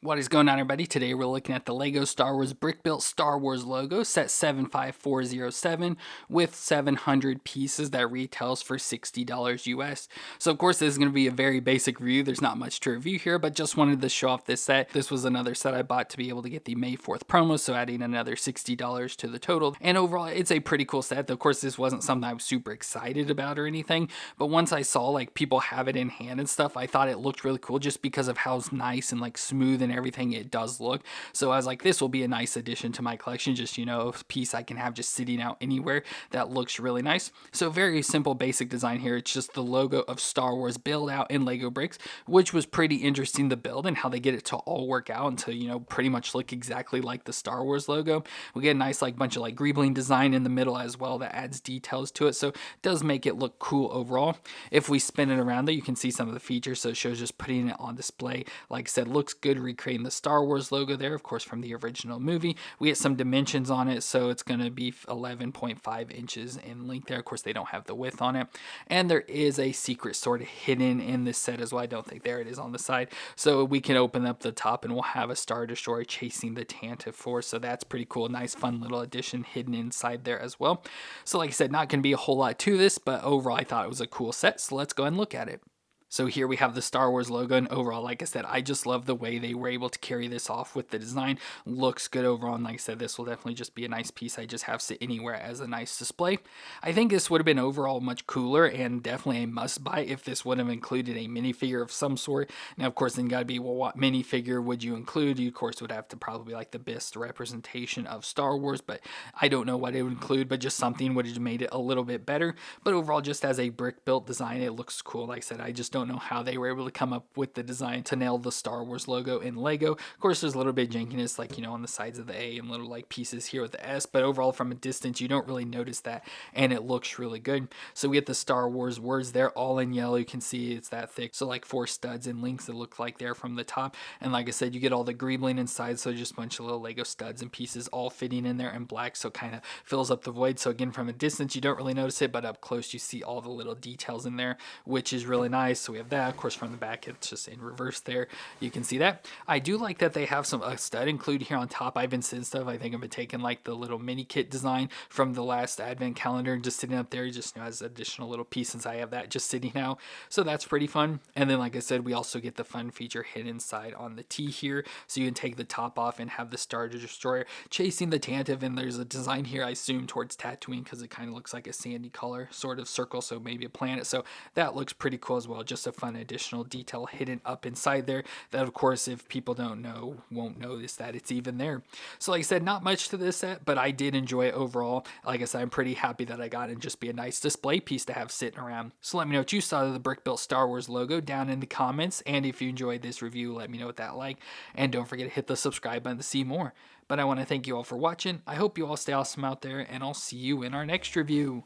What is going on, everybody? Today we're looking at the LEGO Star Wars Brick Built Star Wars logo, set 75407, with 700 pieces that retails for $60 US. So of course this is going to be a very basic review. There's not much to review here, but just wanted to show off this set. This was another set I bought to be able to get the May 4th promo, so adding another $60 to the total. And overall, it's a pretty cool set. Of course, this wasn't something I was super excited about or anything, but once I saw like people have it in hand and stuff, I thought it looked really cool just because of how nice and like smooth and everything it does look. So I was like, this will be a nice addition to my collection, just, you know, a piece I can have just sitting out anywhere that looks really nice. So very simple basic design here. It's just the logo of Star Wars build out in Lego bricks, which was pretty interesting to build, and how they get it to all work out and to, you know, pretty much look exactly like the Star Wars logo. We get a nice like bunch of like greebling design in the middle as well that adds details to it, so it does make it look cool overall. If we spin it around though, you can see some of the features. So it shows just putting it on display. Like I said, looks good, recreating the Star Wars logo there, of course, from the original movie. We get some dimensions on it, so it's going to be 11.5 inches in length there. Of course, they don't have the width on it. And there is a secret sword hidden in this set as well. I don't think there it is on the side. So we can open up the top and we'll have a Star Destroyer chasing the Tantive 4. So that's pretty cool. Nice, fun little addition hidden inside there as well. So like I said, not going to be a whole lot to this, but overall I thought it was a cool set. So let's go ahead and look at it. So here we have the Star Wars logo, and overall, like I said, I just love the way they were able to carry this off with the design. Looks good overall, and like I said, this will definitely just be a nice piece I just have sit anywhere as a nice display. I think this would have been overall much cooler and definitely a must-buy if this would have included a minifigure of some sort. Now, of course, then got to be, well, what minifigure would you include? You, of course, would have to probably like the best representation of Star Wars, but I don't know what it would include, but just something would have made it a little bit better. But overall, just as a brick-built design, it looks cool. Like I said, I just don't know how they were able to come up with the design to nail the Star Wars logo in Lego. Of course, there's a little bit of jankiness, like, you know, on the sides of the A and little like pieces here with the S, but overall from a distance, you don't really notice that, and it looks really good. So we get the Star Wars words there, all in yellow. You can see it's that thick. So like 4 studs and links that look like there from the top. And like I said, you get all the greebling inside, so just a bunch of little Lego studs and pieces all fitting in there in black, so kind of fills up the void. So again, from a distance, you don't really notice it, but up close, you see all the little details in there, which is really nice. So we have that. Of course, from the back, it's just in reverse there. You can see that. I do like that they have some stud included here on top. I've been seeing stuff. I think I've been taking like the little mini kit design from the last advent calendar and just sitting up there, just, you know, as additional little piece, since I have that just sitting now. So that's pretty fun. And then, like I said, we also get the fun feature hidden inside on the T here. So you can take the top off and have the Star Destroyer chasing the Tantive. And there's a design here, I assume, towards Tatooine, because it kind of looks like a sandy color sort of circle. So maybe a planet. So that looks pretty cool as well. Just a fun additional detail hidden up inside there that, of course, if people don't know, won't notice that it's even there. So like I said, not much to this set, but I did enjoy it overall. Like I said, I'm pretty happy that I got it and just be a nice display piece to have sitting around. So let me know what you saw of the Brick Built Star Wars logo down in the comments, and if you enjoyed this review, let me know what that like, and don't forget to hit the subscribe button to see more. But I want to thank you all for watching. I hope you all stay awesome out there, and I'll see you in our next review.